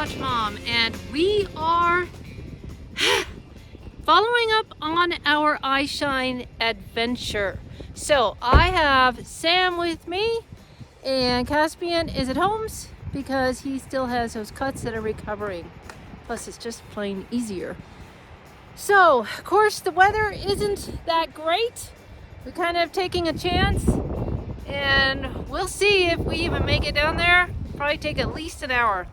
Sasquatch Mom, and we are following up on our Eyeshine adventure. So I have Sam with me, and Caspian is at Homes because he still has those cuts that are recovering. Plus it's just plain easier. So of course the weather isn't that great. We're kind of taking a chance, and we'll see if we even make it down there. Probably take at least an hour.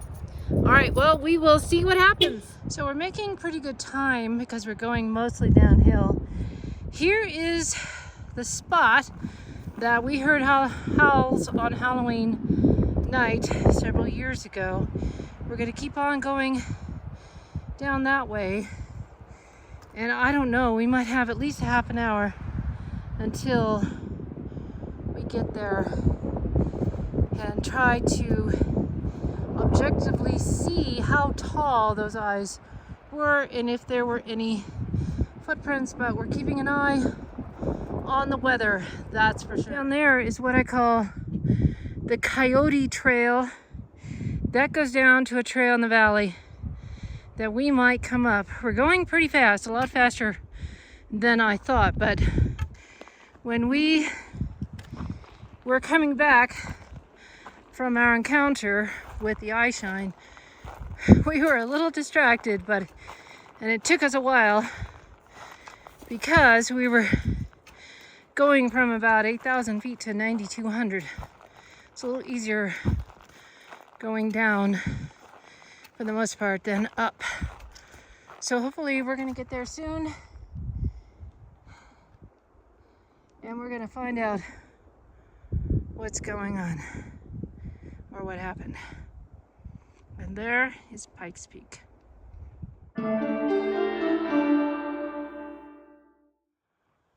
All right, well, we will see what happens. So we're making pretty good time because we're going mostly downhill. Here is the spot that we heard howls on Halloween night several years ago. We're gonna keep on going down that way. And I don't know, we might have at least a half an hour until we get there and try to objectively see how tall those eyes were and if there were any footprints, but we're keeping an eye on the weather, that's for sure. Down there is what I call the Coyote Trail. That goes down to a trail in the valley that we might come up. We're going pretty fast, a lot faster than I thought, but when we were coming back from our encounter with the Eyeshine, we were a little distracted, and it took us a while because we were going from about 8,000 feet to 9,200. It's a little easier going down for the most part than up. So hopefully we're gonna get there soon, and we're gonna find out what's going on or what happened. And there is Pikes Peak.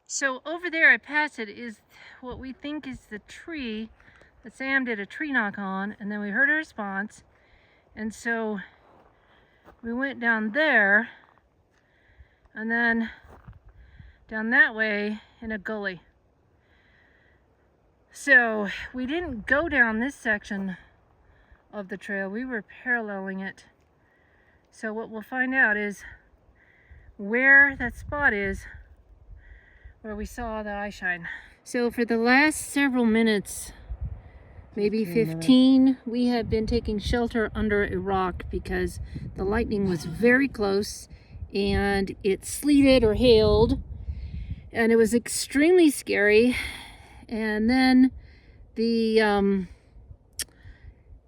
So over there I passed it is what we think is the tree that Sam did a tree knock on, and then we heard a response, and so we went down there and then down that way in a gully. So we didn't go down this section of the trail, we were paralleling it. So what we'll find out is where that spot is where we saw the Eyeshine. So for the last several minutes, maybe 15, we have been taking shelter under a rock because the lightning was very close and it sleeted or hailed, and it was extremely scary. And then the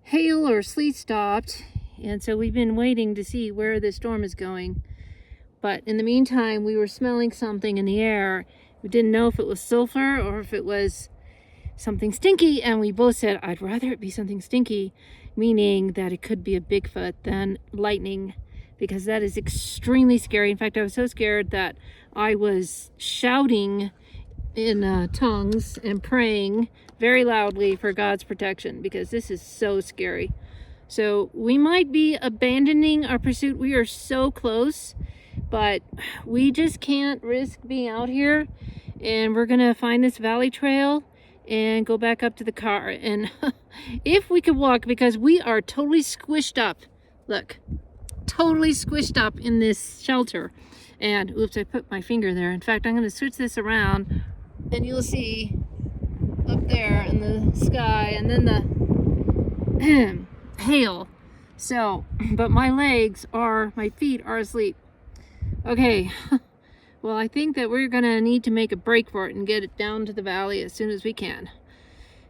hail or sleet stopped, and so we've been waiting to see where the storm is going. But in the meantime, we were smelling something in the air. We didn't know if it was sulfur or if it was something stinky, and we both said, I'd rather it be something stinky, meaning that it could be a Bigfoot, than lightning, because that is extremely scary. In fact, I was so scared that I was shouting in tongues and praying very loudly for God's protection, because this is so scary. So we might be abandoning our pursuit. We are so close, but we just can't risk being out here, and we're gonna find this valley trail and go back up to the car. And if we could walk, because we are totally squished up, look, totally squished up in this shelter. And oops, I put my finger there. In fact, I'm going to switch this around and you'll see up there in the sky and then the hail. So, but my feet are asleep. Okay. Well, I think that we're gonna need to make a break for it and get it down to the valley as soon as we can.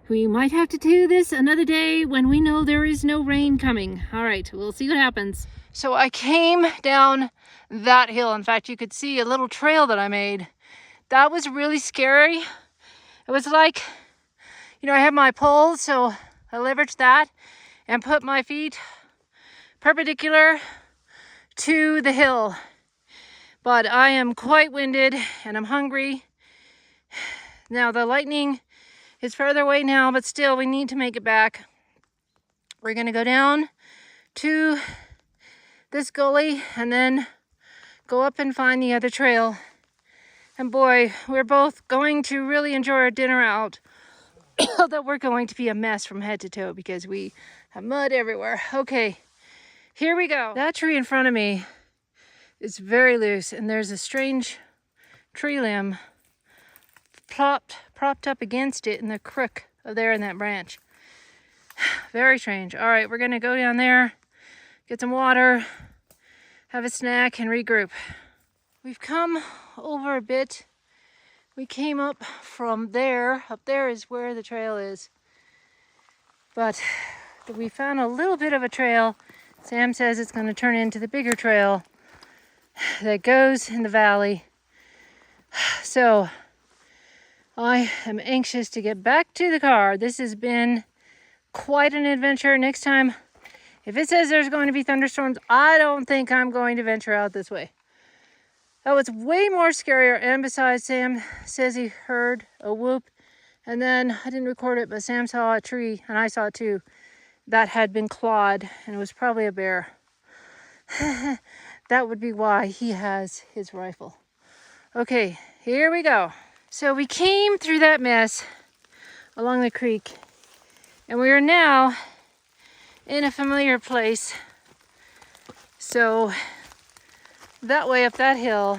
We might have to do this another day when we know there is no rain coming. All right, we'll see what happens. So I came down that hill. In fact, you could see a little trail that I made. That was really scary. It was like, I have my pole, so I leveraged that and put my feet perpendicular to the hill. But I am quite winded and I'm hungry. Now the lightning is further away now, but still we need to make it back. We're gonna go down to this gully and then go up and find the other trail. And boy, we're both going to really enjoy our dinner out. Although we're going to be a mess from head to toe because we have mud everywhere. Okay, Here we go. That tree in front of me is very loose, and there's a strange tree limb propped up against it in the crook of there in that branch. Very strange. All right, we're gonna go down there, get some water, have a snack, and regroup. We've come over a bit. We came up from there. Up there is where the trail is. But we found a little bit of a trail. Sam says it's gonna turn into the bigger trail that goes in the valley. So I am anxious to get back to the car. This has been quite an adventure. Next time, if it says there's going to be thunderstorms, I don't think I'm going to venture out this way. That was way more scarier. And besides, Sam says he heard a whoop. And then I didn't record it, but Sam saw a tree, and I saw it too, that had been clawed, and it was probably a bear. That would be why he has his rifle. Okay, here we go. So we came through that mess along the creek, and we are now in a familiar place. So that way up that hill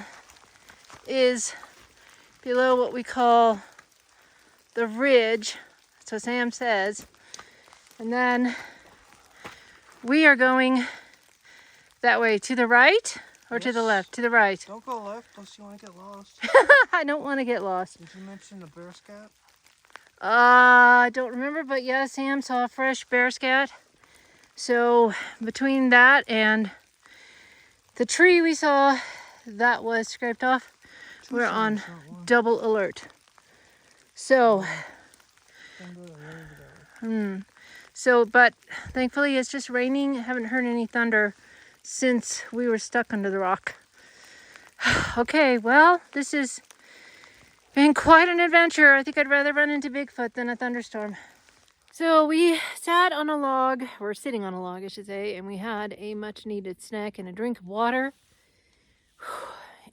is below what we call the ridge, so Sam says. And then we are going that way, to the right or yes, to the left? To the right. Don't go left unless you want to get lost. I don't want to get lost. Did you mention the bear scat? I don't remember, but yeah, Sam saw a fresh bear scat. So between that and the tree we saw that was scraped off, we're on double alert. So, but thankfully it's just raining. I haven't heard any thunder since we were stuck under the rock. Okay, well, this has been quite an adventure. I think I'd rather run into Bigfoot than a thunderstorm. So we sat on a log, or sitting on a log, I should say, and we had a much needed snack and a drink of water.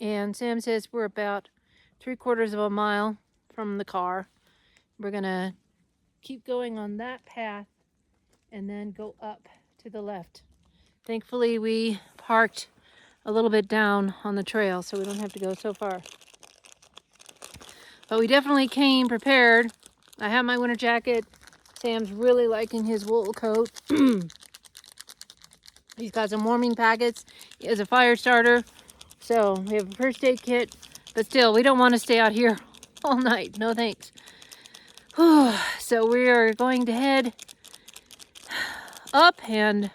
And Sam says we're about 3/4 of a mile from the car. We're gonna keep going on that path and then go up to the left. Thankfully, we parked a little bit down on the trail, so we don't have to go so far. But we definitely came prepared. I have my winter jacket. Sam's really liking his wool coat. He's got some warming packets. He has a fire starter. So we have a first aid kit. But still, we don't want to stay out here all night. No thanks. So we are going to head up and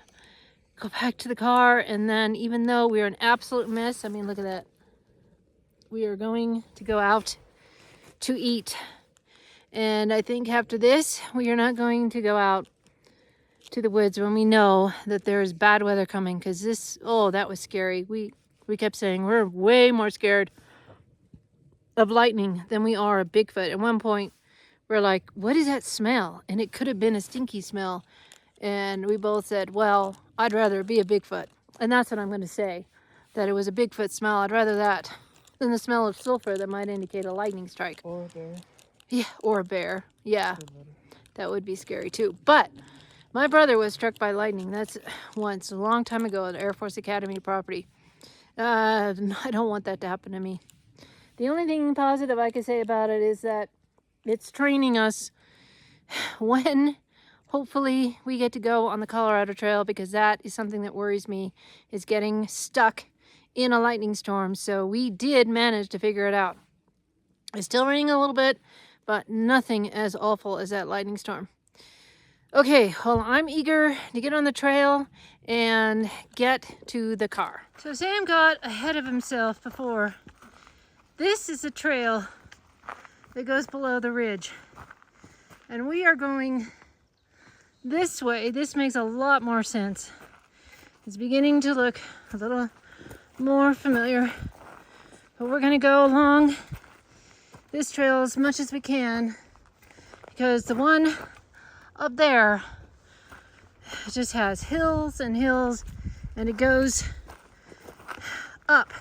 go back to the car. And then, even though we're an absolute mess, I mean, look at that. We are going to go out to eat. And I think after this, we are not going to go out to the woods when we know that there's bad weather coming. Because this, oh, that was scary. We kept saying we're way more scared of lightning than we are of Bigfoot. At one point, we're like, what is that smell? And it could have been a stinky smell. And we both said, well, I'd rather it be a Bigfoot. And that's what I'm going to say, that it was a Bigfoot smell. I'd rather that than the smell of sulfur that might indicate a lightning strike. Or a bear. Yeah, or a bear. Yeah, that would be scary too. But my brother was struck by lightning. That's once, a long time ago, at Air Force Academy property. I don't want that to happen to me. The only thing positive I can say about it is that it's training us when hopefully we get to go on the Colorado Trail, because that is something that worries me, is getting stuck in a lightning storm. So we did manage to figure it out. It's still raining a little bit, but nothing as awful as that lightning storm. Okay, well, I'm eager to get on the trail and get to the car. So Sam got ahead of himself before. This is a trail that goes below the ridge. And we are going this way. This makes a lot more sense. It's beginning to look a little more familiar. But we're gonna go along this trail as much as we can, because the one up there just has hills and hills, and it goes up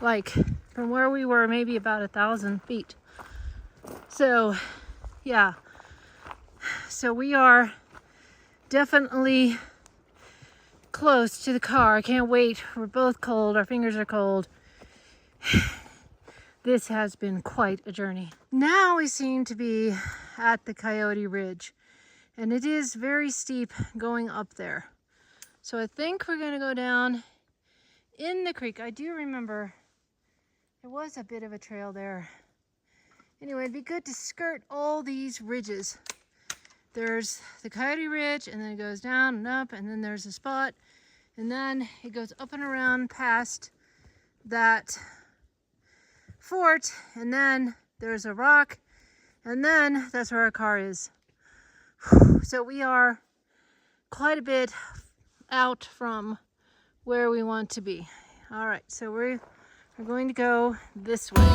like from where we were, maybe about 1,000 feet. So yeah, so we are definitely close to the car. I can't wait. We're both cold. Our fingers are cold. This has been quite a journey. Now we seem to be at the Coyote Ridge, and it is very steep going up there. So I think we're going to go down in the creek. I do remember there was a bit of a trail there. Anyway, it'd be good to skirt all these ridges. There's the Coyote Ridge, and then it goes down and up, and then there's a spot, and then it goes up and around past that fort, and then there's a rock, and then that's where our car is. So we are quite a bit out from where we want to be. All right, so we're going to go this way.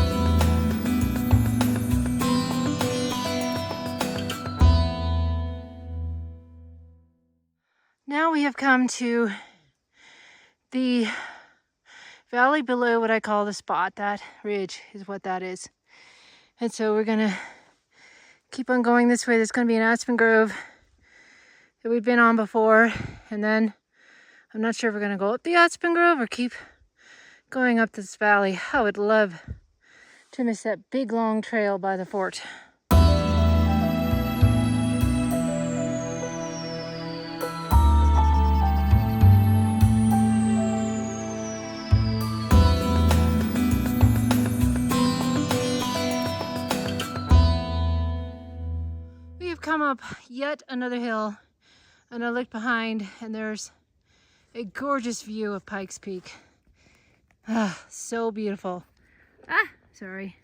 Now we have come to the valley below what I call the spot. That ridge is what that is. And so we're gonna keep on going this way. There's gonna be an aspen grove that we've been on before. And then I'm not sure if we're gonna go up the aspen grove or keep going up this valley. I would love to miss that big long trail by the fort. Come up yet another hill, and I looked behind and there's a gorgeous view of Pikes Peak. Ah, so beautiful. Sorry,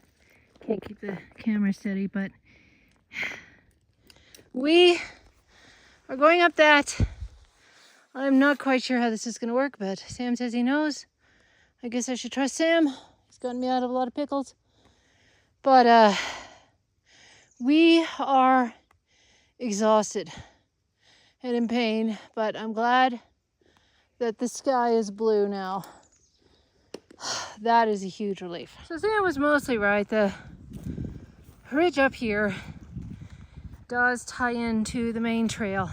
can't keep the camera steady, but we are going up that. I'm not quite sure how this is going to work, but Sam says he knows. I guess I should trust Sam. He's gotten me out of a lot of pickles. But we are exhausted and in pain, but I'm glad that the sky is blue now. That is a huge relief. So Sam was mostly right. The ridge up here does tie into the main trail.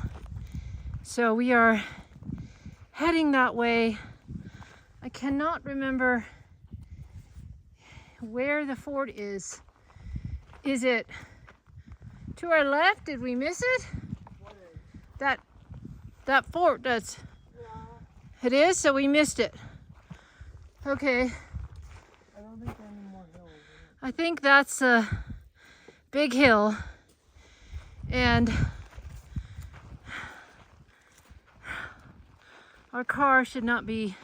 So we are heading that way. I cannot remember where the fort is. Is it to our left? Did we miss it? That fort, that's... Yeah. It is? So we missed it. Okay. I don't think there are any more hills. I think that's a big hill. And our car should not be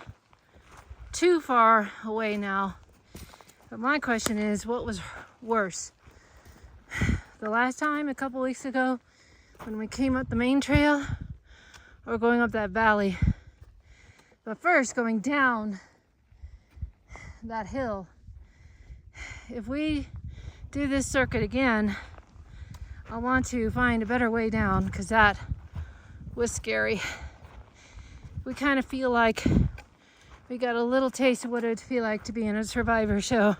too far away now. But my question is, what was worse? The last time, a couple weeks ago, when we came up the main trail, or going up that valley? But first, going down that hill. If we do this circuit again, I want to find a better way down, because that was scary. We kind of feel like we got a little taste of what it would feel like to be in a Survivor show.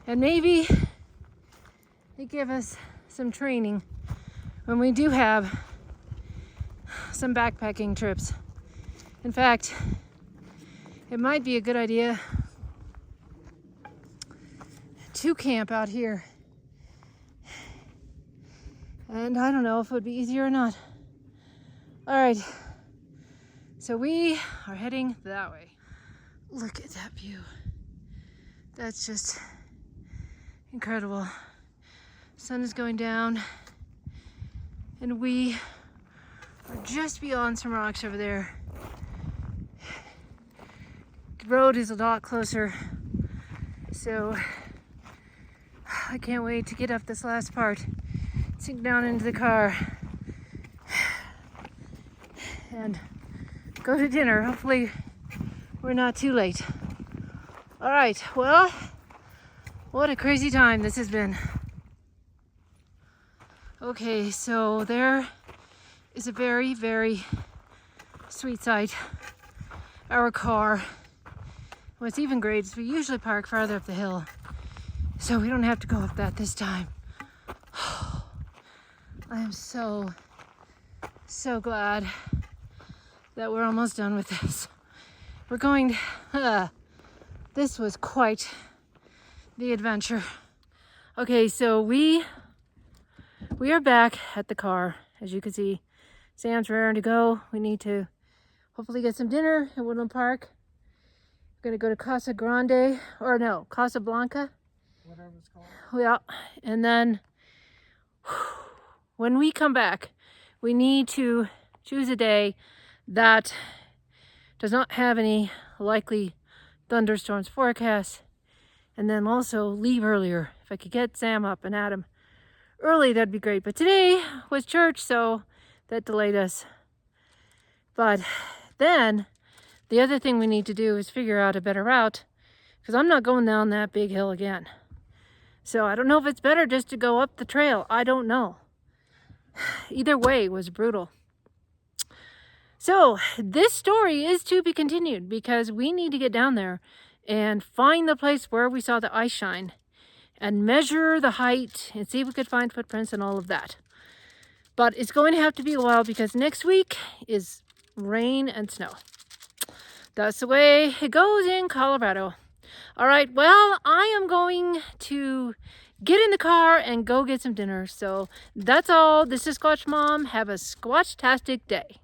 And maybe they give us some training when we do have some backpacking trips. In fact, it might be a good idea to camp out here. And I don't know if it would be easier or not. All right, so we are heading that way. Look at that view. That's just incredible. Sun is going down, and we are just beyond some rocks over there. The road is a lot closer, so I can't wait to get up this last part, sink down into the car, and go to dinner. Hopefully we're not too late. All right, well, what a crazy time this has been. Okay, so there is a very, very sweet sight. Our car. What's even great is we usually park farther up the hill, so we don't have to go up that this time. I am so glad that we're almost done with this. We're going, this was quite the adventure. Okay, so we are back at the car. As you can see, Sam's raring to go. We need to hopefully get some dinner at Woodland Park. We're gonna go to Casa Grande, or no, Casablanca. Whatever it's called. Yeah, and then when we come back, we need to choose a day that does not have any likely thunderstorms forecast, and then also leave earlier. If I could get Sam up and Adam early, that'd be great. But today was church, so that delayed us. But then the other thing we need to do is figure out a better route, because I'm not going down that big hill again. So I don't know if it's better just to go up the trail. I don't know. Either way was brutal. So this story is to be continued, because we need to get down there and find the place where we saw the Eyeshine and measure the height and see if we could find footprints and all of that. But it's going to have to be a while, because next week is rain and snow. That's the way it goes in Colorado. All right, well, I am going to get in the car and go get some dinner. So that's all. This is Sasquatch Mom. Have a squatch-tastic day.